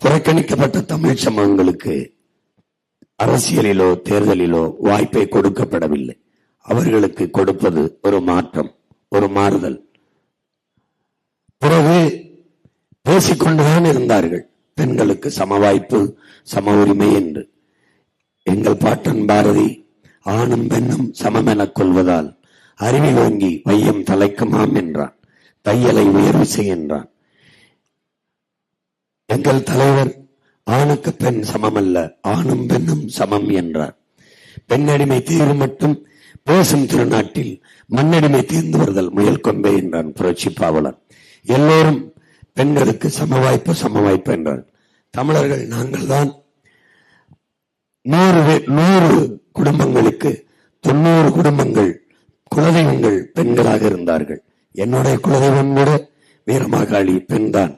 புறக்கணிக்கப்பட்ட தமிழ் சமூகங்களுக்கு அரசியலிலோ தேர்தலிலோ வாய்ப்பை கொடுக்கப்படவில்லை. அவர்களுக்கு கொடுப்பது ஒரு மாற்றம், ஒரு மாறுதல். பிறகு பேசிக்கொண்டுதான் இருந்தார்கள் பெண்களுக்கு சம வாய்ப்பு, சம உரிமை என்று. எங்கள் பாட்டன் பாரதி ஆணும் பெண்ணும் சமமெனக் கொள்வதால் அறிவி ஓங்கி வையம் தலைக்குமாம் என்றான். தையலை உயர்வு செய்கின்றான். எங்கள் தலைவர் ஆணுக்கு பெண் சமமல்ல, ஆணும் பெண்ணும் சமம் என்றார். பெண்ணடிமை தீரும் மட்டும் பேசும் திருநாட்டில் மண்ணடிமை தீர்ந்து வருதல் முயல் கொம்பே என்றான் புரட்சி பாவலர். எல்லோரும் பெண்களுக்கு சம வாய்ப்பு என்றார். தமிழர்கள் நாங்கள் தான் 100 குடும்பங்களுக்கு 90 குடும்பங்கள் குலதெய்வங்கள் பெண்களாக இருந்தார்கள். என்னுடைய குலதெய்வம் கூட வீரமாகாளி பெண்தான்.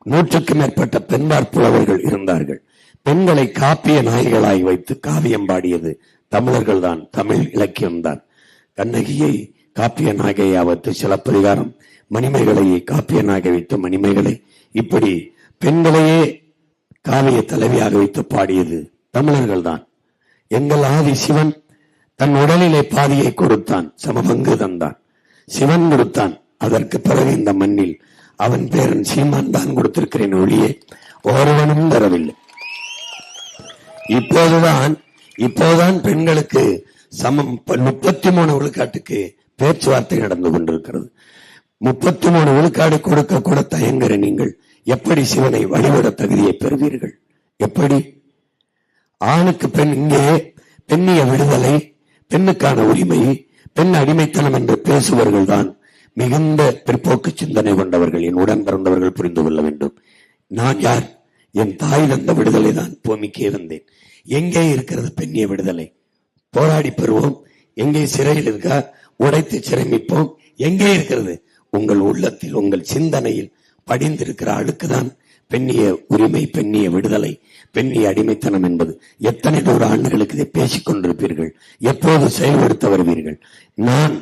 100க்கு மேற்பட்ட பெண்பார் புலவர்கள் இருந்தார்கள். பெண்களை காப்பிய நாய்களாய் வைத்து காவியம் பாடியது தமிழர்கள் தான், தமிழ் இலக்கியம்தான். கண்ணகியை காப்பிய நாகையை வைத்து சிலப்பதிகாரம், மணிமேகலையை காப்பிய நாகை வைத்து மணிமேகலை, இப்படி பெண்களையே காவிய தலைவியாக வைத்து பாடியது தமிழர்கள் தான். எங்கள் ஆதி சிவன் தன் உடலிலே பாதியை கொடுத்தான், சமபங்கு தந்தான். சிவன் கொடுத்தான். அதற்கு பிறகு இந்த மண்ணில் அவன் பேரன் சீமான் தான் கொடுத்திருக்கிறேன் ஒளியே ஒருவனும் தரவில்லை. இப்போதுதான் பெண்களுக்கு சமம் 33 விழுக்காட்டுக்கு பேச்சுவார்த்தை நடந்து கொண்டிருக்கிறது. 33 விழுக்காடு கொடுக்க கூட தயங்குற நீங்கள் எப்படி சிவனை வழிபட தகுதியை பெறுவீர்கள்? எப்படி? ஆணுக்கு பெண், இங்கே பெண்ணிய விடுதலை, பெண்ணுக்கான உரிமை, பெண் அடிமைத்தனம் என்று பேசுபவர்கள் தான் மிகுந்த பிற்போக்கு சிந்தனை கொண்டவர்கள். என் உடன் பிறந்தவர்கள் புரிந்து கொள்ள வேண்டும். நான் யார்? என் தாய் தந்த விடுதலை தான் பூமிக்கு இருந்தேன். எங்கே இருக்கிறது பெண்ணிய விடுதலை? போராடி பெறுவோம். எங்கே சிறையில் இருக்கா? உடைத்து சிறைமிப்போம். எங்கே இருக்கிறது? உங்கள் உள்ளத்தில், உங்கள் சிந்தனையில் படிந்திருக்கிற அழுக்குதான் பெண்ணிய உரிமை, பெண்ணிய விடுதலை, பெண்ணிய அடிமைத்தனம் என்பது. எத்தனை 100 ஆண்டுகளுக்கு இதை பேசிக் கொண்டிருப்பீர்கள்? எப்போது செயல்படுத்த வருவீர்கள்? நான்,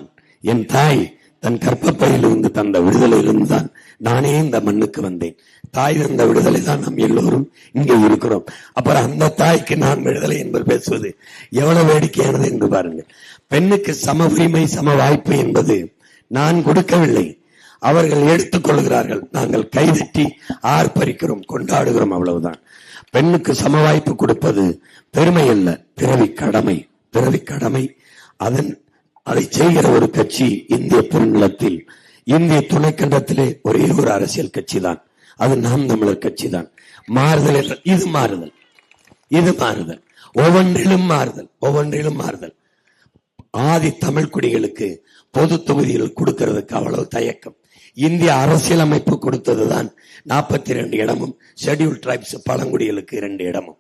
என் தாய் தன் கற்பப்பையிலிருந்து தந்த விடுதலையிலிருந்து தான் நானே இந்த மண்ணுக்கு வந்தேன். தாய் தந்த விடுதலை தான் நாம் எல்லோரும் இங்கே இருக்கிறோம். அப்புறம் அந்த தாய்க்கு நான் விடுதலை என்பது பேசுவது எவ்வளவு வேடிக்கையானது என்று பாருங்கள். பெண்ணுக்கு சம உரிமை, சம வாய்ப்பு என்பது நான் கொடுக்கவில்லை, அவர்கள் எடுத்துக் கொள்கிறார்கள். நாங்கள் கைதட்டி ஆர்ப்பரிக்கிறோம், கொண்டாடுகிறோம், அவ்வளவுதான். பெண்ணுக்கு சம வாய்ப்பு கொடுப்பது பெருமை அல்ல, பிறவி கடமை. பிறவி கடமை. அதை செய்கிற ஒரு கட்சி இந்திய பெருநிலத்தில், இந்திய துணைக்கண்டத்திலே ஒரே ஒரு அரசியல் கட்சி தான், அது நாம் தமிழர் கட்சி தான். மாறுதல் என்ற இது மாறுதல், இது மாறுதல், ஒவ்வொன்றிலும் மாறுதல், ஒவ்வொன்றிலும் மாறுதல். ஆதி தமிழ் குடிகளுக்கு பொது தொகுதிகள் கொடுக்கிறதுக்கு அவ்வளவு தயக்கம். இந்திய அரசியலமைப்பு கொடுத்ததுதான் 42 இடமும், ஷெட்யூல் டிரைப்ஸ் பழங்குடிகளுக்கு 2 இடமும்.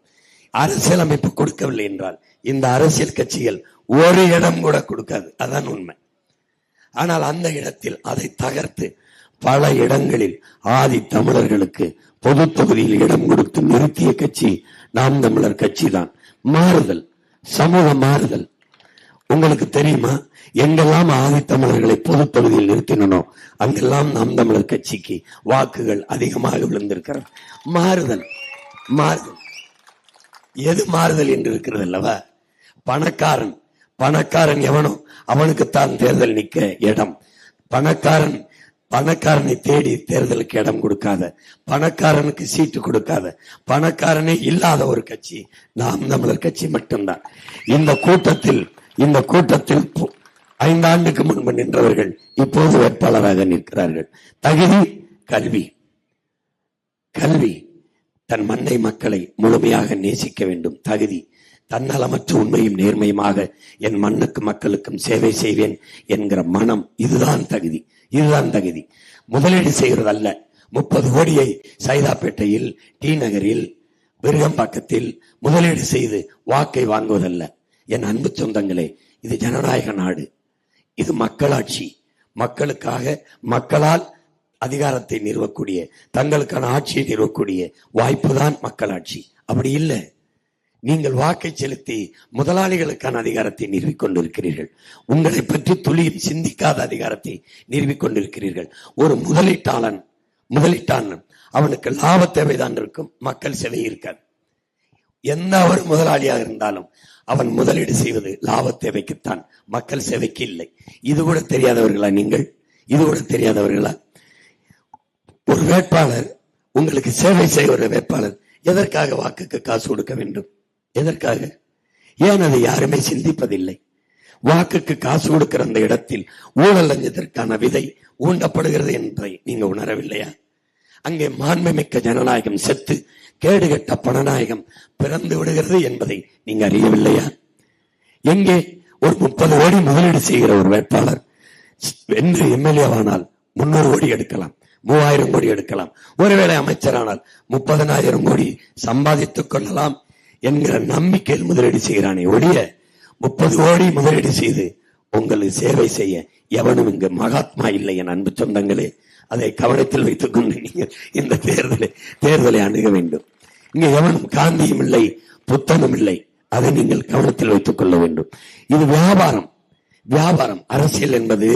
அரசியலமைப்பு கொடுக்கவில்லை என்றால் இந்த அரசியல் கட்சிகள் ஒரு இடம் கூட கொடுக்காது, அதான் உண்மை. ஆனால் அந்த இடத்தில் அதை தகர்த்து பல இடங்களில் ஆதி தமிழர்களுக்கு பொது தொகுதியில் இடம் கொடுத்து நிறுத்திய கட்சி நாம் தமிழர் கட்சி தான். மாறுதல், சமூக மாறுதல். உங்களுக்கு தெரியுமா, எங்கெல்லாம் ஆதி தமிழர்களை பொது தொகுதியில் நிறுத்தினோ அங்கெல்லாம் நாம் தமிழர் கட்சிக்கு வாக்குகள் அதிகமாக விழுந்திருக்கிறது. மாறுதல், மாறுதல். எது மாறுதல் என்று இருக்கிறது அல்லவா? பணக்காரன் எவனோ அவனுக்குத்தான் தேர்தல் நிற்க இடம். பணக்காரனை தேடி தேர்தலுக்கு இடம் கொடுக்காத, பணக்காரனுக்கு சீட்டு கொடுக்காத, பணக்காரனே இல்லாத ஒரு கட்சி நாம் தமிழர் கட்சி மட்டும்தான். இந்த கூட்டத்தில் 5 ஆண்டுக்கு முன்பு நின்றவர்கள் இப்போது வேட்பாளராக நிற்கிறார்கள். தகுதி, கல்வி, தன் மண்ணை மக்களை முழுமையாக நேசிக்க வேண்டும். தகுதி, தன்னலமற்ற உண்மையும் நேர்மையுமாக என் மண்ணுக்கு மக்களுக்கும் சேவை செய்வேன் என்கிற மனம், இதுதான் தகுதி, இதுதான் தகுதி. முதலீடு செய்கிறது அல்ல. 30 கோடியை சைதாப்பேட்டையில், டி நகரில், விருகம்பாக்கத்தில் முதலீடு செய்து வாக்கை வாங்குவதல்ல. என் அன்பு சொந்தங்களே, இது ஜனநாயக நாடு, இது மக்களாட்சி. மக்களுக்காக, மக்களால் அதிகாரத்தை நிறுவக்கூடிய, தங்களுக்கான ஆட்சியை நிறுவக்கூடிய வாய்ப்பு தான் மக்களாட்சி. அப்படி இல்லை, நீங்கள் வாக்கை செலுத்தி முதலாளிகளுக்கான அதிகாரத்தை நிறுவிக் கொண்டிருக்கிறீர்கள். உங்களை பற்றி துளியும் சிந்திக்காத அதிகாரத்தை நிறுவிக் கொண்டிருக்கிறீர்கள். ஒரு முதலீட்டாளன் அவனுக்கு லாப தேவைதான் இருக்கும், மக்கள் சேவை இருக்காது. எந்த ஒரு முதலாளியாக இருந்தாலும் அவன் முதலீடு செய்வது லாப தேவைக்குத்தான், மக்கள் சேவைக்கு இல்லை. இது கூட தெரியாதவர்களா நீங்கள்? இது கூட தெரியாதவர்களா? ஒரு வேட்பாளர், உங்களுக்கு சேவை செய்ய ஒரு வேட்பாளர் எதற்காக வாக்குக்கு காசு கொடுக்க வேண்டும்? எதற்காக? ஏன் அதை யாருமே சிந்திப்பதில்லை? வாக்குக்கு காசு கொடுக்கிற அந்த இடத்தில் ஊழல் லஞ்சத்திற்கான விதை ஊண்டப்படுகிறது என்பதை நீங்க உணரவில்லையா? அங்கே மாண்புமிக்க ஜனநாயகம் செத்து கேடுகட்ட பணநாயகம் பிறந்து விடுகிறது என்பதை நீங்க அறியவில்லையா? எங்கே ஒரு 30 கோடி முதலீடு செய்கிற ஒரு வேட்பாளர் வென்று எம்எல்ஏவானால் 300 கோடி எடுக்கலாம், 3000 கோடி எடுக்கலாம். ஒருவேளை அமைச்சரானால் 30,000 கோடி சம்பாதித்துக் கொள்ளலாம் என்கிற நம்பிக்கையில் முதலீடு செய்கிறானே ஒழிய 30 கோடி முதலீடு செய்து உங்களுக்கு சேவை செய்ய எவனும் இங்கு மகாத்மா இல்லை. என் அன்பு சொந்தங்களே, அதை கவனத்தில் வைத்துக் கொண்டு நீங்கள் இந்த தேர்தலை அணுக வேண்டும். இங்க எவனும் காந்தியும் இல்லை, புத்தனும் இல்லை. அதை நீங்கள் கவனத்தில் வைத்துக் கொள்ள வேண்டும். இது வியாபாரம். வியாபாரம். அரசியல் என்பது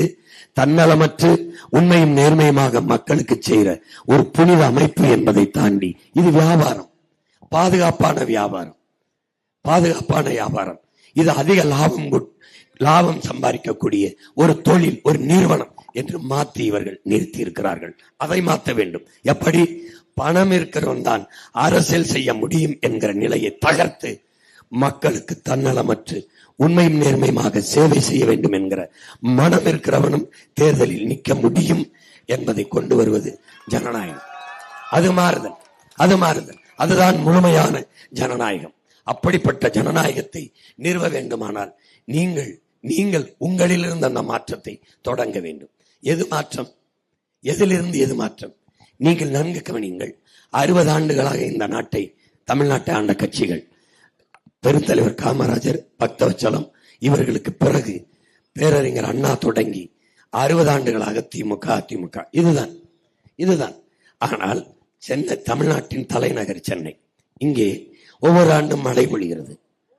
தன்னலமற்று உண்மையும் நேர்மையுமாக மக்களுக்கு செய்கிற ஒரு புனித அமைப்பு என்பதை தாண்டி இது வியாபாரம், பாதுகாப்பான வியாபாரம், பாதுகாப்பான வியாபாரம். இது அதிக லாபம் சம்பாதிக்கக்கூடிய ஒரு தொழில், ஒரு நிறுவனம் என்று மாற்றி இவர்கள் நிறுத்தி இருக்கிறார்கள். அதை மாற்ற வேண்டும். எப்படி? பணம் இருக்கிறவன் தான் அரசியல் செய்ய முடியும் என்கிற நிலையை தகர்த்து மக்களுக்கு தன்னலமற்று உண்மையும் நேர்மையுமாக சேவை செய்ய வேண்டும் என்கிற மனம் இருக்கிறவனும் தேர்தலில் நிற்க முடியும் என்பதை கொண்டு வருவது ஜனநாயகம். அது மாறுதல், அது மாறுதல். அதுதான் முழுமையான ஜனநாயகம். அப்படிப்பட்ட ஜனநாயகத்தை நிறுவ வேண்டுமானால் நீங்கள் உங்களிலிருந்து அந்த மாற்றத்தை தொடங்க வேண்டும். எது மாற்றம்? எதிலிருந்து எது மாற்றம்? நீங்கள் நன்கு கவனியுங்கள். 60 ஆண்டுகளாக இந்த நாட்டை, தமிழ்நாட்டை ஆண்ட கட்சிகள், பெருந்தலைவர் காமராஜர், பக்தவச்சலம், இவர்களுக்கு பிறகு பேரறிஞர் அண்ணா தொடங்கி 60 ஆண்டுகளாக திமுக, அதிமுக, இதுதான். ஆனால் சென்னை, தமிழ்நாட்டின் தலைநகர் சென்னை, இங்கே ஒவ்வொரு ஆண்டும் மழை பொழிகிறது.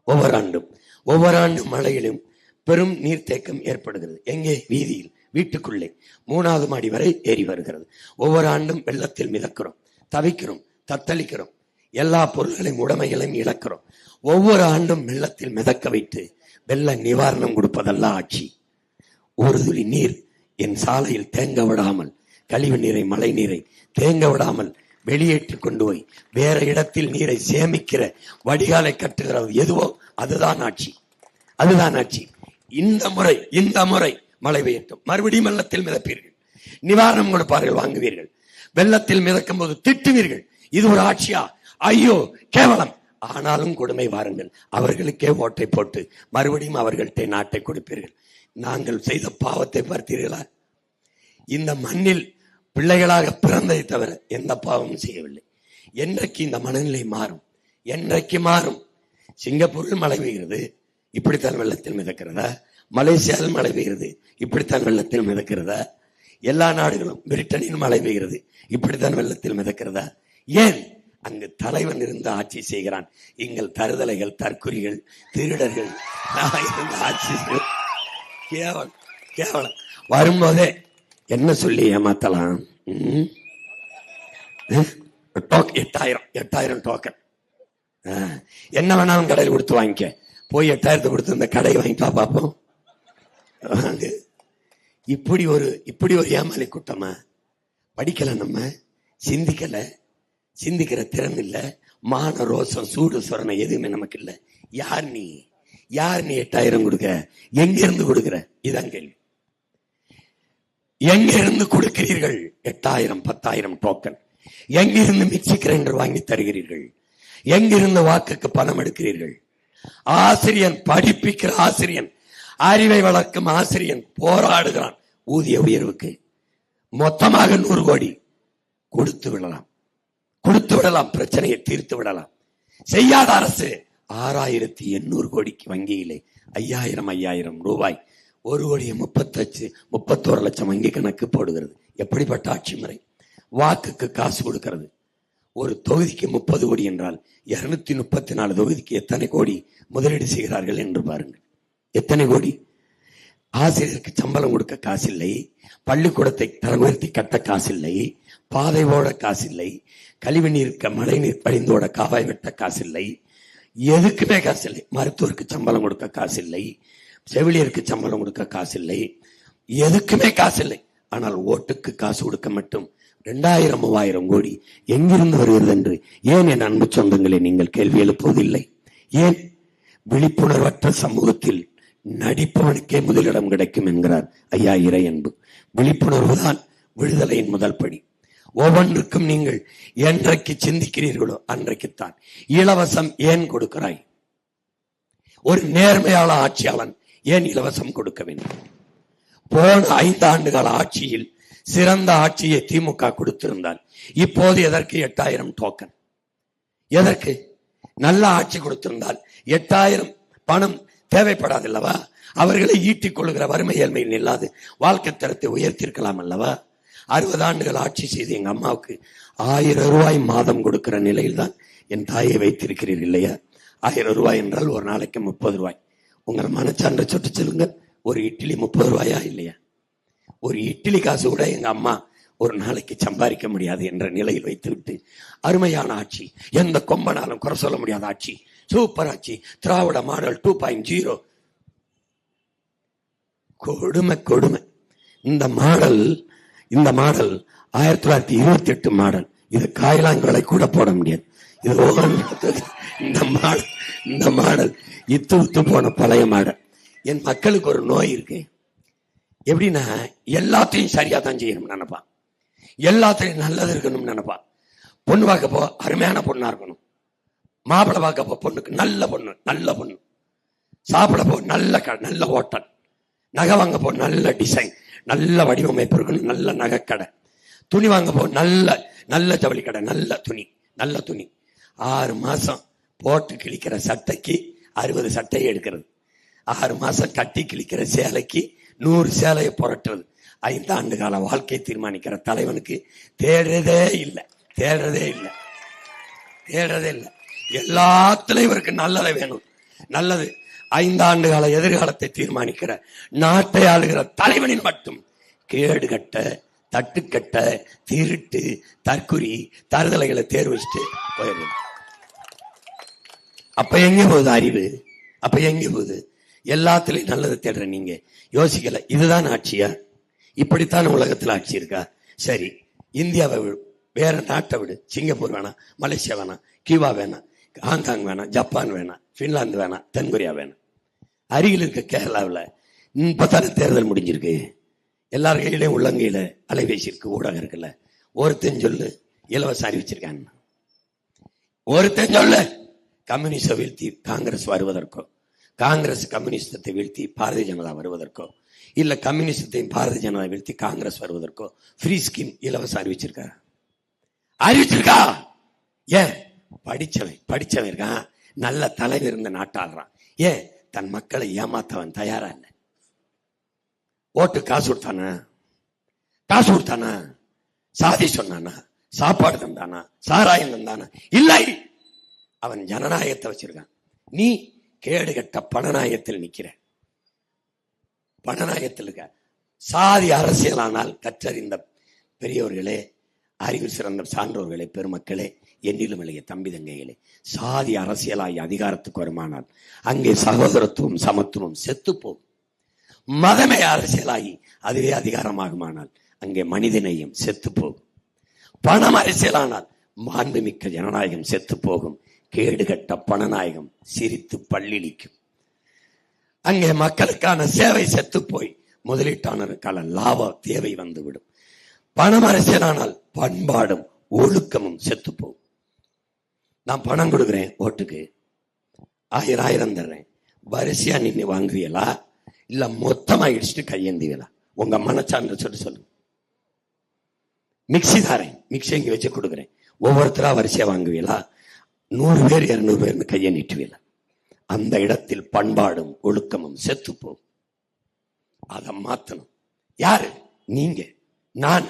ஒவ்வொரு ஆண்டும் மழையிலும் பெரும் நீர்த்தேக்கம் ஏற்படுகிறது. எங்கே? வீதியில், வீட்டுக்குள்ளே 3வது மாடி வரை ஏறி வருகிறது. ஒவ்வொரு ஆண்டும் வெள்ளத்தில் மிதக்கிறோம், தவிக்கிறோம், தத்தளிக்கிறோம், எல்லா பொருள்களையும் உடைமைகளையும் இழக்கிறோம். ஒவ்வொரு ஆண்டும் வெள்ளத்தில் மிதக்க வைத்து வெள்ள நிவாரணம் கொடுப்பதல்ல ஆட்சி. ஒரு துளி நீர் என் சாலையில் தேங்க விடாமல், கழிவு நீரை, மழை நீரை தேங்க விடாமல் வெளியேற்றி கொண்டு போய் வேற இடத்தில் நீரை சேமிக்கிற வடிகாலை கட்டுகிறது எதுவோ அதுதான் ஆட்சி, அதுதான் ஆட்சி. இந்த முறை மழை பெய்யட்டும், மறுபடியும் வெள்ளத்தில் மிதப்பீர்கள், நிவாரணம் கொடுப்பார்கள், வாங்குவீர்கள். வெள்ளத்தில் மிதக்கும் போது திட்டுவீர்கள். இது ஒரு ஆட்சியா? ஐயோ கேவலம். ஆனாலும் கொடுமை வாருங்கள், அவர்களுக்கே ஓட்டை போட்டு மறுபடியும் அவர்கள்ட்ட நாட்டை கொடுப்பீர்கள். நாங்கள் செய்த பாவத்தை பார்த்தீர்களா? இந்த மண்ணில் பிள்ளைகளாக பிறந்ததை தவிர எந்த பாவமும் செய்யவில்லை. என்றைக்கு இந்த மனநிலை மாறும்? என்றைக்கு மாறும்? சிங்கப்பூரில் மழை பெய்கிறது, இப்படித்தான் வெள்ளத்தில் மிதக்கிறதா? மலேசியாவில் மழை பெய்கிறது, இப்படித்தான் வெள்ளத்தில் மிதக்கிறதா? எல்லா நாடுகளும், பிரிட்டனில் மழை பெய்கிறது, இப்படித்தான் வெள்ளத்தில் மிதக்கிறதா? ஏன்? அங்கு தலைவன் இருந்து ஆட்சி செய்கிறான். எங்கள் தருதலைகள், தற்குறிகள், திருடர்கள் ஆட்சி கேவலம். வரும்போதே என்ன சொல்லி ஏமாத்தலாம்? 8,000 டோக்கன், என்ன வேணாலும் கடையில் கொடுத்து வாங்கிக்க. போய் 8,000 கொடுத்து இந்த கடையை வாங்கிட்டா பார்ப்போம். இப்படி ஒரு ஏமாளி கூட்டமா? படிக்கல, நம்ம சிந்திக்கிற திறன் இல்ல, மான ரோசம், சூடு சொரணை எதுவுமே நமக்கு இல்ல. யார் நீ 8,000 கொடுக்க? எங்கிருந்து கொடுக்கிற? இதான் கேள்வி. எங்கிருந்து கொடுக்கிறீர்கள்? 8,000 10,000 டோக்கன் எங்கிருந்து மிக்சி கிரைண்டர் வாங்கி தருகிறீர்கள்? எங்கிருந்து வாக்குக்கு பணம் எடுக்கிறீர்கள்? ஆசிரியன், படிப்பிக்கிற ஆசிரியன், அறிவை வளர்க்கும் ஆசிரியன் போராடுகிறான் ஊதிய உயர்வுக்கு. மொத்தமாக 100 கோடி கொடுத்து விடலாம், பிரச்சனையை தீர்த்து விடலாம். செய்யாத அரசு 6,800 கோடிக்கு வங்கியிலே 5,000 ரூபாய், 1,31 லட்சம் வங்கி கணக்கு போடுகிறது. எப்படிப்பட்ட ஆட்சி முறை? வாக்குக்கு காசு கொடுக்கிறது. ஒரு தொகுதிக்கு 30 கோடி என்றால் 234 தொகுதிக்கு எத்தனை கோடி முதலீடு செய்கிறார்கள் என்று பாருங்கள். எத்தனை கோடி? ஆசிரியருக்கு சம்பளம் கொடுக்க காசில்லை, பள்ளிக்கூடத்தை தரம் உயர்த்தி கட்ட காசில்லை, பாதை ஓட காசு இல்லை, கழிவு நீர்க்க மழை நீர் வழிந்தோட காவாய் வெட்ட காசு இல்லை, எதுக்குமே காசு இல்லை. மருத்துவருக்கு சம்பளம் கொடுக்க காசு இல்லை, செவிலியருக்கு சம்பளம் கொடுக்க காசு இல்லை, எதுக்குமே காசு இல்லை. ஆனால் ஓட்டுக்கு காசு கொடுக்க மட்டும் 2000 3000 கோடி எங்கிருந்து வருகிறது என்று ஏன் என் அன்பு சொந்தங்களை நீங்கள் கேள்வி எழுப்புவதில்லை? ஏன்? விழிப்புணர்வற்ற சமூகத்தில் நடிப்பவனுக்கே முதலிடம் கிடைக்கும் என்கிறார் ஐயா இறையன்பு. விழிப்புணர்வு தான் விடுதலையின் முதல் படி. ஒவ்வொன்றுக்கும் நீங்கள் என்றைக்கு சிந்திக்கிறீர்களோ அன்றைக்குத்தான். இலவசம் ஏன் கொடுக்கிறாய்? ஒரு நேர்மையாள ஆட்சியாளன் ஏன் இலவசம் கொடுக்க வேண்டும்? போன 5 ஆண்டுகால ஆட்சியில் சிறந்த ஆட்சியை திமுக கொடுத்திருந்தால் இப்போது எதற்கு 8000 டோக்கன்? எதற்கு? நல்ல ஆட்சி கொடுத்திருந்தால் 8000 பணம் தேவைப்படாதல்லவா? அவர்களை ஈட்டிக் கொள்கிற வறுமை ஏழ்மையில் இல்லாது வாழ்க்கை தரத்தை உயர்த்திருக்கலாம் அல்லவா? 60 ஆண்டுகள் ஆட்சி செய்து எங்க அம்மாவுக்கு 1000 ரூபாய் மாதம் கொடுக்கிற நிலையில் தான் என் தாயை வைத்திருக்கிறீர்கள் இல்லையா? 1000 ரூபாய் என்றால் ஒரு நாளைக்கு 30 ரூபாய். உங்கள் மனச்சான்று சொட்டு சொல்லுங்க, ஒரு இட்லி 30 ரூபாயா இல்லையா? ஒரு இட்லி காசு கூட எங்க அம்மா ஒரு நாளைக்கு சம்பாதிக்க முடியாது என்ற நிலையில் வைத்துவிட்டு அருமையான ஆட்சி, எந்த கொம்பனாலும் குறை சொல்ல முடியாத ஆட்சி, சூப்பர் ஆட்சி, திராவிட மாடல் 2.0. கொடுமை கொடுமை. இந்த மாடல் 1928 மாடல். இது காயலாங்களை கூட போட முடியாது. இது இந்த மாடல் இத்து போன பழைய மாடல். என் மக்களுக்கு ஒரு நோய் இருக்கு. எப்படின்னா எல்லாத்தையும் சரியா தான் செய்யணும் நினைப்பான், எல்லாத்தையும் நல்லது இருக்கணும்னு நினைப்பான். பொண்ணு பார்க்க போ அருமையான பொண்ணா இருக்கணும், மாப்பிள்ளை பார்க்க போ பொண்ணுக்கு நல்ல பொண்ணு, சாப்பிட போ நல்ல ஹோட்டல், நகை வாங்க போ நல்ல டிசைன், நல்ல வடிவமைப்பு இருக்கணும், நல்ல நகைக்கடை, துணி வாங்க போ நல்ல ஜவுளி கடை, நல்ல துணி. 6 மாசம் போட்டு கிழிக்கிற சட்டைக்கு 60 சட்டையை எடுக்கிறது, 6 மாசம் கட்டி கிழிக்கிற சேலைக்கு 100 சேலையை புரட்டுறது. 5 ஆண்டு கால வாழ்க்கை தீர்மானிக்கிற தலைவனுக்கு தேடுறதே இல்லை. எல்லாத்துலயும் இவருக்கு நல்லதை வேணும். நல்லது 5 ஆண்டு கால எதிர்காலத்தை தீர்மானிக்கிற நாட்டை ஆளுகிற தலைவனின் மட்டும் கேடு கட்ட, தட்டுக்கட்ட, திருட்டு, தற்குறி, தருதலைகளை தேர்வு வச்சுட்டு போயிடுது. அப்ப எங்க போகுது அறிவு? அப்ப எங்க போகுது? எல்லாத்துலயும் நல்லது தேடுற நீங்க யோசிக்கல. இதுதான் ஆட்சியா? இப்படித்தான் உலகத்துல ஆட்சி இருக்கா? சரி, இந்தியாவை விடு, வேற நாட்டை விடு. சிங்கப்பூர் வேணாம், மலேசியா வேணாம், கியூபா வேணாம், ஹாங்காங் வேணாம், ஜப்பான் வேணாம், பின்லாந்து வேணாம், தென்கொரியா வேணாம். அருகில் இருக்க கேரளாவில் இப்பதானே தேர்தல் முடிஞ்சிருக்கு. எல்லார் கையிலையும் உள்ளங்கையில அலைபேசி இருக்கு, ஊடகம் இருக்குல்ல. ஒருத்தன் சொல்லு இலவசம் அறிவிச்சிருக்காங்க. ஒருத்தன் சொல்லு கம்யூனிஸ்ட வீழ்த்தி காங்கிரஸ் வருவதற்கோ, காங்கிரஸ் கம்யூனிஸ்டத்தை வீழ்த்தி பாரதிய ஜனதா வருவதற்கோ, இல்ல கம்யூனிஸ்டத்தையும் பாரதிய ஜனதா வீழ்த்தி காங்கிரஸ் வருவதற்கோ ஃப்ரீ ஸ்கீம் இலவசம் அறிவிச்சிருக்கா? ஏன்? படிச்சவன் இருக்கான், நல்ல தலைவர் இருந்த நாட்டாடுறான். ஏன்? தன் மக்களை ஏமாத்தவன் தயாரா இல்லை. ஓட்டு காசு கொடுத்தானா? சாதி சொன்னானா? சாப்பாடு தந்தானா? சாராயம் தந்தானா? இல்லை. அவன் ஜனநாயகத்தை வச்சிருக்கான். நீ கேடு கட்ட பணநாயகத்தில் நிக்கிற. பணநாயகத்தில் இருக்க. சாதி அரசியலானால் கற்றறிந்த பெரியவர்களே, அறிவில் சிறந்த சான்றோர்களே, பெருமக்களே, என்னிலும் இளைய தம்பி தங்கைகளே, சாதி அரசியலாகி அதிகாரத்துக்கு வருமானால் அங்கே சகோதரத்துவம் சமத்துவம் செத்துப்போம். மதமே அரசியலாகி அதுவே அதிகாரமாகுமானால் அங்கே மனிதனையும் செத்து போகும். பணம் அரசியலானால் மாண்புமிக்க ஜனநாயகம் செத்து போகும். கேடுகட்ட பணநாயகம் சிரித்து பள்ளிக்கும். அங்கே மக்களுக்கான சேவை செத்து போய் முதலீட்டாளருக்கான லாப தேவை வந்துவிடும். பணம் அரசியலானால் பண்பாடும் ஒழுக்கமும் செத்து போகும். நான் பணம் கொடுக்குறேன், ஓட்டுக்கு 1000 தர்றேன், வரிசையா நின்று வாங்குவீங்களா இல்ல மொத்தமா இடிச்சுட்டு கையேந்துவீங்களா? உங்க மனச்சான்று சொல்லு. மிக்சி தாரேன், மிக்சி இங்க வச்சு கொடுக்குறேன், ஒவ்வொருத்தரா வரிசையா வாங்குவீங்களா? 100 பேர் 200 பேர்னு கையை நீட்டுவீங்களா? அந்த இடத்தில் பண்பாடும் ஒழுக்கமும் செத்து போகும். அதை மாத்தணும். யாரு? நீங்க, நான்.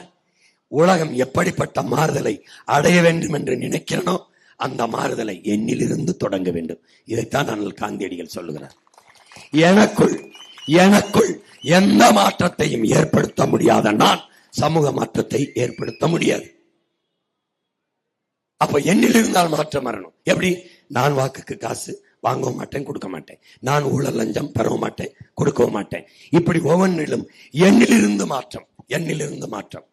உலகம் எப்படிப்பட்ட மாறுதலை அடைய வேண்டும் என்று நினைக்கிறனோ அந்த மாறுதலை என்னிலிருந்து தொடங்க வேண்டும். இதைத்தான் அண்ணல் காந்தியடிகள் சொல்லுகிறார். எனக்குள் எந்த மாற்றத்தையும் ஏற்படுத்த முடியாத நான் சமூக மாற்றத்தை ஏற்படுத்த முடியாது. அப்ப எண்ணில் இருந்தால் மாற்றம் வரணும். எப்படி? நான் வாக்குக்கு காசு வாங்கவும் மாட்டேன், கொடுக்க மாட்டேன். நான் ஊழல் லஞ்சம் பெறவும் மாட்டேன், கொடுக்கவும் மாட்டேன். இப்படி ஒவ்வொன்றிலும் எண்ணிலிருந்து மாற்றம், எண்ணிலிருந்து மாற்றம்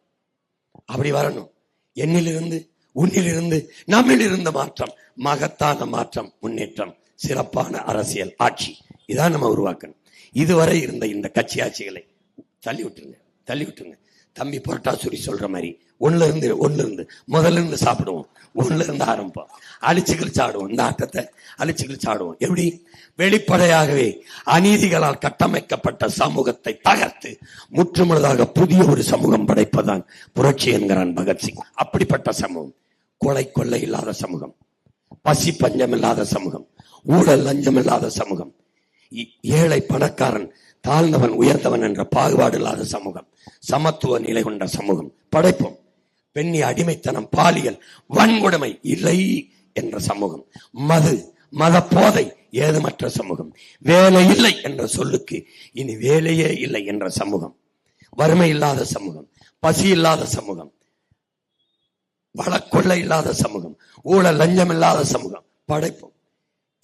அப்படி வரணும். எண்ணிலிருந்து, உன்னிலிருந்து, நம்மிலிருந்து மாற்றம், மகத்தான மாற்றம், முன்னேற்றம், சிறப்பான அரசியல் ஆட்சி, இதான் நம்ம உருவாக்கணும். இதுவரை இருந்த இந்த கட்சி ஆட்சிகளை தள்ளி விட்டுருங்க, தள்ளி விட்டுருங்க. தம்பி புரட்டாசூரி சொல்ற மாதிரி ஒண்ணுல இருந்து முதல்ல இருந்து சாப்பிடுவோம், ஒண்ணுல இருந்து ஆரம்பிப்போம், அழிச்சு கிழிச்சு ஆடுவோம். இந்த ஆட்டத்தை அழிச்சு கிழிச்சு ஆடுவோம். எப்படி? வெளிப்படையாகவே அநீதிகளால் கட்டமைக்கப்பட்ட சமூகத்தை தகர்த்து முற்றுமுழுதாக புதிய ஒரு சமூகம் படைப்பதான் புரட்சி என்கிறான் பகத்சிங். அப்படிப்பட்ட சமூகம், கொலை கொள்ளை இல்லாத சமூகம், பசி பஞ்சம் இல்லாத சமூகம், ஊழல் லஞ்சம் இல்லாத சமூகம், ஏழை பணக்காரன் தாழ்ந்தவன் உயர்ந்தவன் என்ற பாகுபாடு இல்லாத சமூகம், சமத்துவ நிலை கொண்ட சமூகம் படைப்போம். பெண்ணி அடிமைத்தனம், பாலியல் வன்கொடுமை இல்லை என்ற சமூகம், மத போதை ஏதுமற்ற சமூகம், வேலை இல்லை என்ற சொல்லுக்கு இனி வேலையே இல்லை என்ற சமூகம், வறுமை இல்லாத சமூகம், பசி இல்லாத சமூகம், வளக்கொள்ளை இல்லாத சமூகம், ஊழல் லஞ்சம் இல்லாத சமூகம் படைப்போம்.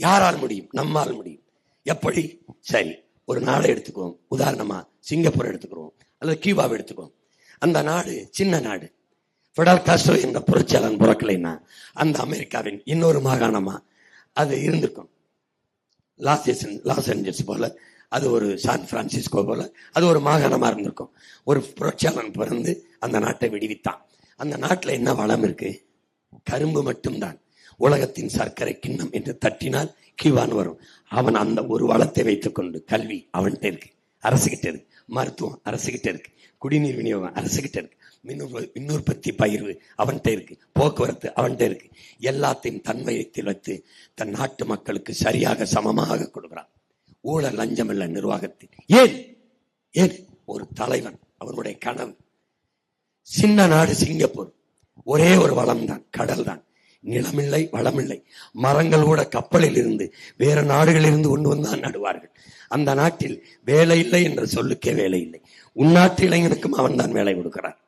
யாரால் முடியும்? நம்மால் முடியும். எப்படி? சரி, ஒரு நாடை எடுத்துக்குவோம். உதாரணமா சிங்கப்பூர் எடுத்துக்கிறோம், அல்லது கியூபாவை எடுத்துக்குவோம். அந்த நாடு சின்ன நாடு. பிடல் காஸ்ட்ரோ என்ற புரட்சியாளன் பிறக்கலைன்னா அந்த அமெரிக்காவின் இன்னொரு மாகாணமா அது இருந்திருக்கும். லாஸ் ஏஞ்சல்ஸ் போல, அது ஒரு சான் பிரான்சிஸ்கோ போல, அது ஒரு மாகாணமா இருந்திருக்கும். ஒரு புரட்சியாளன் பிறந்து அந்த நாட்டை விடுவித்தான். அந்த நாட்டில் என்ன வளம் இருக்கு? கரும்பு மட்டும்தான். உலகத்தின் சர்க்கரை கிண்ணம் என்று தட்டினால் கியூபான் வரும். அவன் அந்த ஒரு வளத்தை வைத்துக் கொண்டு, கல்வி அவன்கிட்ட இருக்கு, அரசுகிட்ட இருக்கு, மருத்துவம் அரசுகிட்ட இருக்கு, குடிநீர் விநியோகம் அரசுகிட்ட இருக்கு, மின் உற்பத்தி பகிர்வு அவன்கிட்ட இருக்கு, போக்குவரத்து அவன்கிட்ட இருக்கு. எல்லாத்தையும் தன்மையத்தில் வைத்து தன் நாட்டு மக்களுக்கு சரியாக சமமாக கொடுக்கிறான். ஊழல் லஞ்சம் இல்ல நிர்வாகத்தில். ஏன்? ஏன்? ஒரு தலைவன், அவனுடைய கனவு. சின்ன நாடு சிங்கப்பூர், ஒரே ஒரு வளம் தான், கடல் தான். நிலமில்லை, வளமில்லை. மரங்கள் கூட கப்பலில் இருந்து வேற நாடுகளில் இருந்து கொண்டு வந்தான் நடுவார்கள். அந்த நாட்டில் வேலை இல்லை என்ற சொல்லுக்கே வேலை இல்லை. உள்நாட்டு இளைஞனுக்கும் அவன் தான் வேலை கொடுக்கிறான்.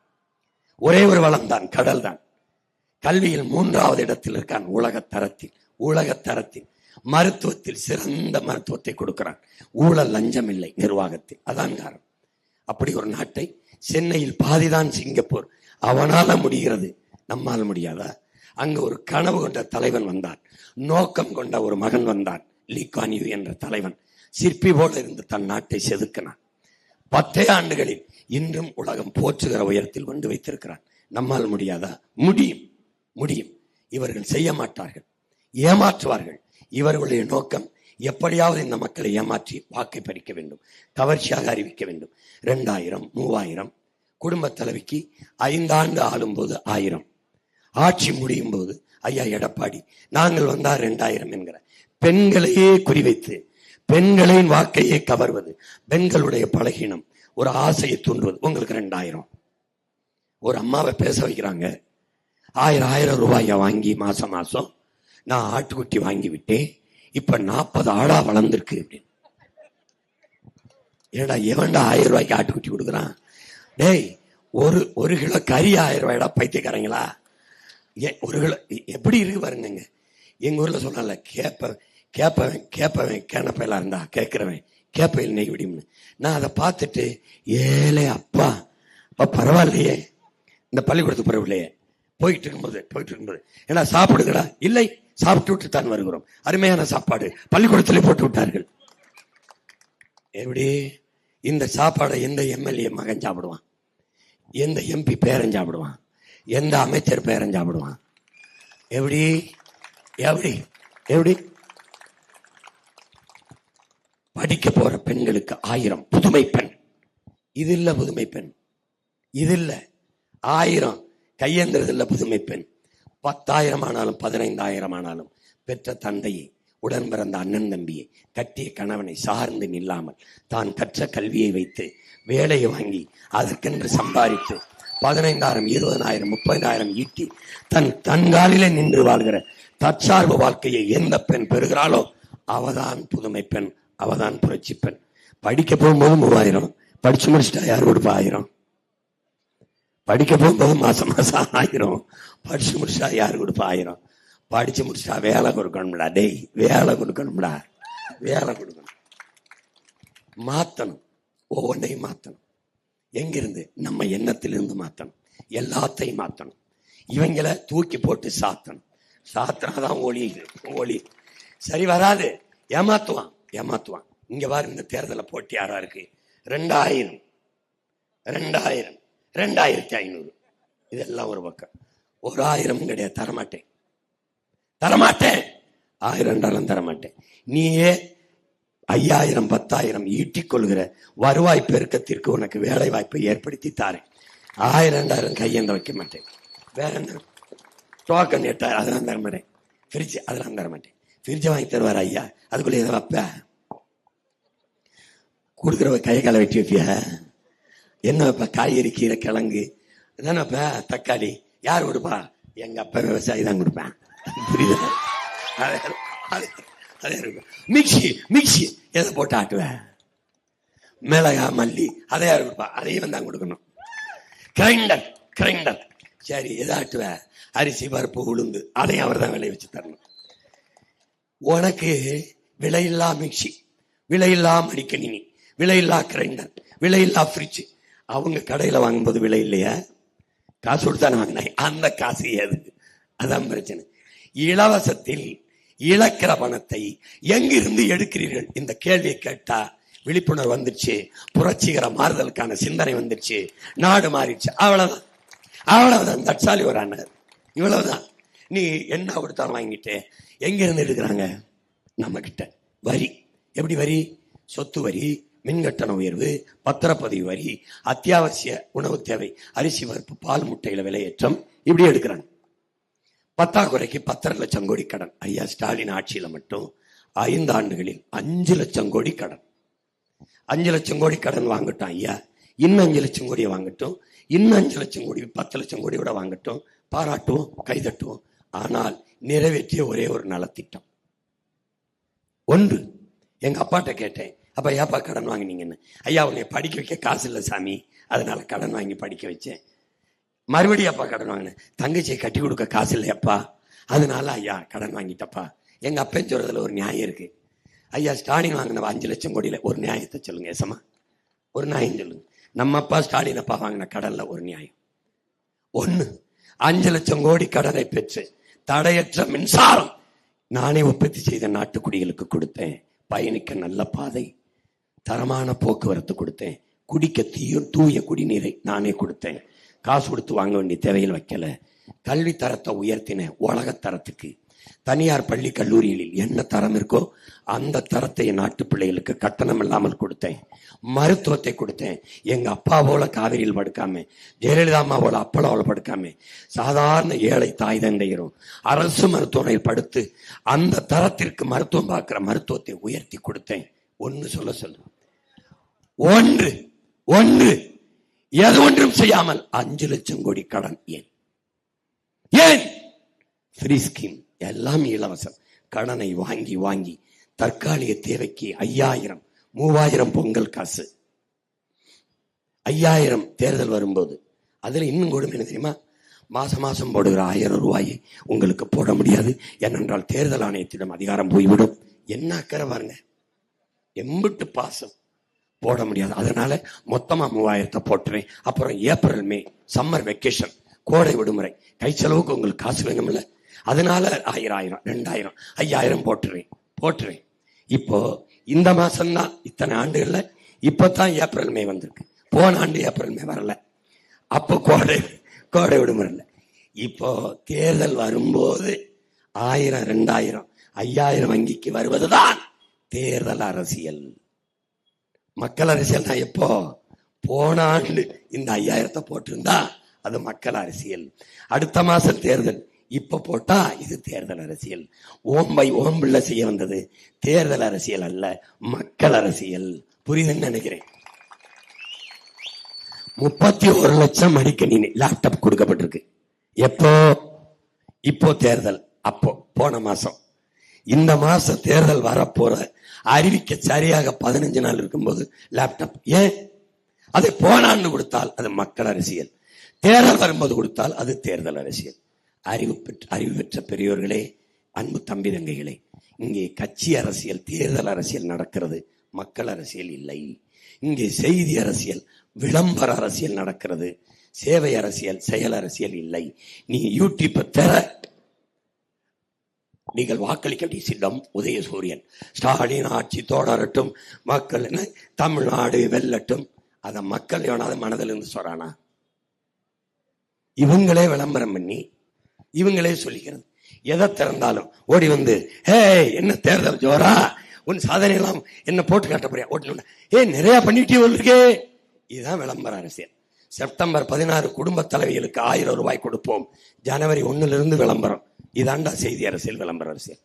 ஒரே ஒரு வளம் தான், கடல் தான். கல்வியில் 3வது இடத்தில் இருக்கான் உலக தரத்தில். மருத்துவத்தில் சிறந்த மருத்துவத்தை கொடுக்கிறான். ஊழல் லஞ்சம் இல்லை நிர்வாகத்தில். அதான் காரணம். அப்படி ஒரு நாட்டை, சென்னையில் பாதிதான் சிங்கப்பூர், அவனால முடிகிறது, நம்மால் முடியாதா? அங்கு ஒரு கனவு கொண்ட தலைவன் வந்தான், நோக்கம் கொண்ட ஒரு மகன் வந்தான், லீ குவான் யூ என்ற தலைவன். சிற்பி போல இருந்து தன் நாட்டை செதுக்கினான். 10 ஆண்டுகளில் இன்றும் உலகம் போற்றுகிற உயரத்தில் கொண்டு வைத்திருக்கிறான். நம்மால் முடியாதா? முடியும், முடியும். இவர்கள் செய்ய மாட்டார்கள், ஏமாற்றுவார்கள். இவர்களுடைய நோக்கம் எப்படியாவது இந்த மக்களை ஏமாற்றி வாக்கை பறிக்க வேண்டும், கவர்ச்சியாக அறிவிக்க வேண்டும். 2000, 3000, குடும்ப தலைவிக்கு 5 ஆண்டு ஆளும் போது 1000, ஆட்சி முடியும் போது ஐயா எடப்பாடி நாங்கள் வந்தா 2000 என்கிற பெண்களையே குறிவைத்து பெண்களின் வாக்கையே கவர்வது, பெண்களுடைய பலகீனம், ஒரு ஆசையை தூண்டுவது. உங்களுக்கு 2000. ஒரு அம்மாவை பேச வைக்கிறாங்க. 1000 ரூபாயை வாங்கி மாசம் நான் ஆட்டுக்குட்டி வாங்கி விட்டேன், இப்ப 40 ஆடா வளர்ந்துருக்கு அப்படின்னு. ஏடா எவன்டா 1000 ரூபாய்க்கு ஆட்டுக்குட்டி கொடுக்குறான்? டேய், ஒரு கிலோ கறி 1000 ரூபாய்டா, பைத்தியக்காரங்களா? ஒரு கிலோ எப்படி இருக்கு பாருங்க. எங்க ஊர்ல சொன்னால, கேப்பவன் கேனப்பையில இருந்தா கேட்கிறவன் கேப்பையில் நெய் விடும்னு. நான் அதை பார்த்துட்டு, ஏழை அப்பா பரவாயில்லையே, இந்த பள்ளிக்கூடத்துக்கு பரவாயில்லையே, போயிட்டு இருக்கும்போது ஏன்னா சாப்பிடுங்கடா, இல்லை சாப்பிட்டு விட்டு தான் வருகிறோம், அருமையான சாப்பாடு பள்ளிக்கூடத்திலே போட்டு விட்டார்கள். எப்படி இந்த சாப்பாடை எந்த எம்எல்ஏ மகன் சாப்பிடுவான்? எந்த எம்பி பேரன் சாப்பிடுவான்? எந்த அமைச்சர் பேரன் சாப்பிடுவான்? எப்படி எப்படி எப்படி படிக்க போற பெண்களுக்கு 1000 புதுமை பெண். இது இல்ல புதுமை பெண், இது இல்ல. 1000 கையேந்திரது இல்ல புதுமை பெண். 10,000 ஆனாலும் 15,000 ஆனாலும் பெற்ற தந்தையை, உடன் பிறந்த அண்ணன் தம்பியை, கட்டிய கணவனை சார்ந்து நில்லாமல் தான் கற்ற கல்வியை வைத்து வேலையை வாங்கி அதற்கென்று சம்பாதித்து 15,000, 20,000, 30,000 ஈட்டி தன் தன்காலிலே நின்று வாழ்கிற தற்சார்பு வாழ்க்கையை எந்த பெண் பெறுகிறாளோ அவதான் புதுமை பெண், அவதான் புரட்சி பெண். படிக்க போகும்போது 3000, படிச்சு முடிச்சுட்டா யார் கொடுப்பா 1000? படிக்க போகும்போது மாசம் 1000, படிச்சு முடிச்சா யாரு கொடுப்பா 1000? படிச்சு முடிச்சா வேலை கொடுக்கணும்டா. டேய், வேலை கொடுக்கணும்டா, வேலை கொடுக்கணும். மாத்தணும், ஒவ்வொன்றையும் மாத்தணும். எங்கிருந்து? நம்ம எண்ணத்திலிருந்து மாத்தணும். எல்லாத்தையும் மாத்தணும். இவங்களை தூக்கி போட்டு சாத்தணும். சாத்தினாதான் ஒளி. சரி வராது, ஏமாத்துவான். இங்க பாரு, இந்த தேர்தல போட்டி யாரா இருக்கு? 2000, 2500, இதெல்லாம் ஒரு பக்கம். 1000 கிடையாது, தரமாட்டேன். 1000 தரமாட்டேன். நீயே 5000, 10,000 ஈட்டிக் கொள்கிற வருவாய் பெருக்கத்திற்கு உனக்கு வேலை வாய்ப்பை ஏற்படுத்தி தாரேன். 1000, 2000 கையெந்த வைக்க மாட்டேன். வேற என்ன? டோக்கன் 8000 அதெல்லாம் தர மாட்டேன். ஃப்ரிட்ஜ் அதெல்லாம் தர மாட்டேன். ஃப்ரிட்ஜை வாங்கி தருவார் ஐயா, அதுக்குள்ள எதை வைப்ப? கொடுக்குறவ கை காலை வெட்டி வைப்பியா? என்ன வைப்ப? காய்கறி, கீரை, கிழங்கு தானே வைப்ப. தக்காளி யார் கொடுப்பா? எங்க அப்பா விவசாயி தான் கொடுப்பேன். புரியுதா? அதே இருக்கும். மிக்சி எதை போட்டு ஆட்டுவேன்? மிளகா, மல்லி அதை யார் கொடுப்பா? அதையும் தான் கொடுக்கணும். கிரைண்டர் சரி, எதை ஆட்டுவேன்? அரிசி, பருப்பு, உளுந்து அதையும் அவர் தான் விளைய வச்சு தரணும். உனக்கு விலையில்லா மிக்சி, விலையில்லா மடிக்கணினி, விலையில்லா கிரைண்டர், விலையில்லா ஃப்ரிட்ஜ். அவங்க கடையில வாங்கும்போது விலை இல்லையா? காசு கொடுத்தானே வாங்கினாங்க. அந்த காசு ஏது? அதான் பிரச்சனை. இலவசத்தில் இழக்கிற பணத்தை எங்கிருந்து எடுக்கிறீர்கள்? இந்த கேள்வியை கேட்டா விழிப்புணர்வு வந்துருச்சு, புரட்சிகர மாறுதலுக்கான சிந்தனை வந்துருச்சு, நாடு மாறிடுச்சு. அவ்வளவுதான். தட்சாலி ஒரு அண்ணர், இவ்வளவுதான். நீ என்ன கொடுத்தாலும் வாங்கிட்டு எங்க இருந்து எடுக்கிறாங்க? நம்ம கிட்ட. வரி எப்படி? வரி, சொத்து வரி, மின்கட்டண உயர்வு, பத்திரப்பதிவு வரி, அத்தியாவசிய உணவு தேவை, அரிசி, பருப்பு, பால், முட்டையில விலையேற்றம், இப்படி எடுக்கிறாங்க. பத்தாக்குறைக்கு 10 லட்சம் கோடி கடன். ஐயா ஸ்டாலின் ஆட்சியில மட்டும் 5 ஆண்டுகளில் 5 லட்சம் கோடி கடன். 5 லட்சம் கோடி கடன் வாங்கட்டும் ஐயா, இன்னும் 5 லட்சம் கோடியை வாங்கட்டும், இன்னும் 5 லட்சம் கோடி, 10 லட்சம் கோடியோட வாங்கட்டும், பாராட்டுவோம், கைதட்டுவோம். ஆனால் நிறைவேற்றிய ஒரே ஒரு நலத்திட்டம் ஒன்று. எங்க அப்பாட்ட கேட்டேன், அப்ப ஏப்பா கடன் வாங்கினீங்கன்னு. ஐயா, உன்னை படிக்க வைக்க காசு இல்லை சாமி, அதனால கடன் வாங்கி படிக்க வச்சேன். மறுபடியும் அப்பா கடன் வாங்கினேன். தங்கச்சியை கட்டி கொடுக்க காசு இல்லையப்பா, அதனால ஐயா கடன் வாங்கிட்டப்பா. எங்க அப்பன் சொல்றதுல ஒரு நியாயம் இருக்கு. ஐயா ஸ்டாலின் வாங்கின 5 லட்சம் கோடியில ஒரு நியாயத்தை சொல்லுங்க. ஏசமா ஒரு நியாயம் சொல்லுங்க. நம்ம அப்பா ஸ்டாலின் அப்பா வாங்கின கடன்ல ஒரு நியாயம். 1, 5 லட்சம் கோடி கடனை பெற்று தடையற்ற மின்சாரம் நானே உற்பத்தி செய்த நாட்டுக்குடிகளுக்கு கொடுத்தேன். பயணிக்க நல்ல பாதை, தரமான போக்குவரத்து கொடுத்தேன். குடிக்க தூய குடிநீரை நானே கொடுத்தேன். காசு கொடுத்து வாங்க வேண்டிய தேவையில் வைக்கல. கல்வி தரத்தை உயர்த்தின உலக தரத்துக்கு. தனியார் பள்ளி கல்லூரிகளில் என்ன தரம் இருக்கோ அந்த தரத்தை நாட்டு பிள்ளைகளுக்கு கட்டணம் இல்லாமல் கொடுத்தேன். மருத்துவத்தை கொடுத்தேன். எங்க அப்பா போல காவிரியில் படுக்காம, ஜெயலலிதா அம்மா போல அப்பளோவில் படுக்காம, சாதாரண ஏழை தாய் தந்தையரும் அரசு மருத்துவமனையில் படுத்து அந்த தரத்திற்கு மருத்துவம் பார்க்கிற மருத்துவத்தை உயர்த்தி கொடுத்தேன். ஒன்று சொல்லு, ஒன்று எது ஒன்றும் செய்யாமல் 5 லட்சம் கோடி கடன். ஏன்? ஃப்ரீ ஸ்கீம், எல்லாம் இலவசம். கடனை வாங்கி தற்காலிக தேவைக்கு 5000, 3000 பொங்கல் காசு, 5000 தேர்தல் வரும்போது. அதுல இன்னும் கொடுமை என்ன தெரியுமா? மாசம் போடுகிற 1000 ரூபாயை உங்களுக்கு போட முடியாது, ஏனென்றால் தேர்தல் ஆணையத்திடம் அதிகாரம் போய்விடும். என்ன அக்கறை பாருங்க, எம்பிட்டு பாசம். போட முடியாது, அதனால மொத்தமா 3000 போட்டுறேன். அப்புறம் ஏப்ரல், மே சம்மர் வெக்கேஷன், கோடை விடுமுறை, கை செலவுக்கு உங்களுக்கு காசு வேணும்ல, அதனால 1000, 2000, 5000 போட்டுறேன். இப்போ இந்த மாசம்தான், இத்தனை ஆண்டுகள்ல இப்பதான் ஏப்ரல், மே வந்திருக்கு. போன ஆண்டு ஏப்ரல், மே வரல. அப்போ கோடை விடுமுறை இல்லை. இப்போ தேர்தல் வரும்போது 1000, 2000, 5000 வங்கிக்கு வருவதுதான் தேர்தல் அரசியல். மக்கள் அரசியல் தான் எப்போ? போன ஆண்டு இந்த 5000 போட்டிருந்தா அது மக்கள் அரசியல். அடுத்த மாசம் தேர்தல், இப்ப போட்டா இது தேர்தல் அரசியல். ஓம்பிள்ள செய்ய வந்தது தேர்தல் அரசியல் அல்ல, மக்கள் அரசியல். புரியுதுன்னு நினைக்கிறேன். 31 லட்சம் மடிக்கணினி லேப்டாப் கொடுக்கப்பட்டிருக்கு. எப்போ? இப்போ தேர்தல், அப்போ போன மாசம். இந்த மாசம் தேர்தல் வரப்போற அறிவிக்க சரியாக 15 நாள் இருக்கும்போது லேப்டாப். ஏன்? அதை போன ஆண்டு கொடுத்தால் அது மக்கள் அரசியல், தேர்தல் வரும்போது கொடுத்தால் அது தேர்தல் அரசியல். அறிவு பெற்ற பெரியோர்களே, அன்பு தம்பி தங்கைகளே, இங்கே கட்சி அரசியல், தேர்தல் அரசியல் நடக்கிறது, மக்கள் அரசியல் இல்லை. இங்கே செய்தி அரசியல், விளம்பர அரசியல் நடக்கிறது, சேவை அரசியல், செயல் அரசியல் இல்லை. நீ யூடியூப் தர நீங்கள் வாக்களிக்க வேண்டிய சின்னம் உதயசூரியன். ஸ்டாலின் ஆட்சி தொடரட்டும், மக்கள் தமிழ்நாடு வெல்லட்டும். அத மக்கள் எவனாவது மனதில் இருந்து சொல்றானா? இவங்களே விளம்பரம் பண்ணி இவங்களே சொல்லிக்கிறது. எதை திறந்தாலும் ஓடி வந்து, ஹே என்ன தேர்தல் ஜோரா, உன் சாதனை எல்லாம் என்ன போட்டு காட்ட போறியா, ஓட்டு நிறைய பண்ணிட்டே இருக்கே. இதுதான் விளம்பர அரசியல். செப்டம்பர் 16 குடும்ப தலைவிகளுக்கு 1000 ரூபாய் கொடுப்போம், ஜனவரி 1 விளம்பரம். இதாண்டா செய்தி அரசியல், விளம்பர அரசியல்.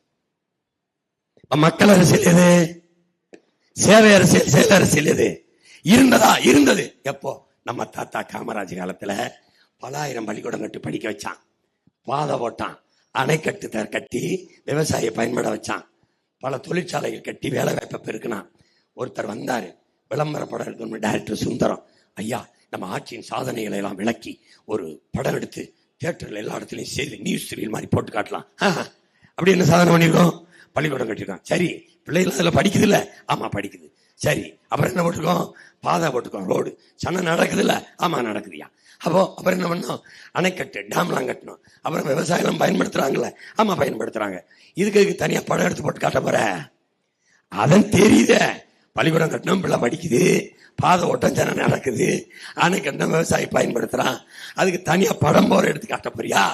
மக்கள் அரசியல் எது? சேவை அரசியல், செயல் அரசியல் எது? இருந்தது எப்போ? நம்ம தாத்தா காமராஜ் காலத்துல பல ஆயிரம் பள்ளிக்கூடம் கட்டி படிக்க வச்சான், பாதை போட்டான், அணைக்கட்டு கட்டி விவசாயியை பயன்பட வச்சான், பல தொழிற்சாலைகள் கட்டி வேலை வாய்ப்பை பெருக்கினான். ஒருத்தர் வந்தாரு, விளம்பர படம் எடுக்கணும், டைரக்டர் சுந்தரம். ஐயா, நம்ம ஆட்சியின் சாதனைகளை எல்லாம் விளக்கி ஒரு படம் எடுத்து தியேட்டர்ல எல்லா இடத்துலையும் செய்து நியூஸ் சீரியல் மாதிரி போட்டு காட்டலாம். அப்படி என்ன சாதனை பண்ணிருக்கோம்? பள்ளிக்கூடம் கட்டிருக்கோம். சரி, பிள்ளைகள் அதில் படிக்குது இல்ல? ஆமா படிக்குது. சரி, அப்புறம் என்ன போட்டுக்கோம்? பாதை போட்டுக்கோம், ரோடு. சனம் நடக்குது இல்ல? ஆமா நடக்குதுயா. அப்புறம் என்ன பண்ணோம்? அணைக்கட்டு, டேம்லாம் கட்டணும். அப்புறம் விவசாயம் பயன்படுத்துறாங்கல்ல? ஆமா பயன்படுத்துறாங்க. இதுக்கு தனியா படம் எடுத்து போட்டு காட்ட போற? அதன் தெரியுத. பள்ளிக்கூடம் கட்டணும், பிள்ளை படிக்குது, பாதை ஓட்டம் ஜனம் நடக்குது, அணைக்கட்டும், விவசாயி பயன்படுத்துறான். அதுக்கு தனியா படம் போற எடுத்து காட்ட போறியா?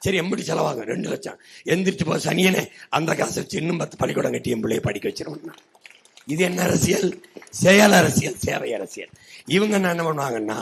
சரி, எம்படி செலவாகும்? 2 லட்சம். எந்திரிச்சு போ சனியனே, அந்த காசை வச்சு இன்னும் 10 பள்ளிக்கூடம் கட்டி என் பிள்ளைய படிக்க வச்சிருவோம். இது என்ன அரசியல்? செயல் அரசியல், சேவை அரசியல். இவங்க என்ன பண்ணுவாங்கன்னா,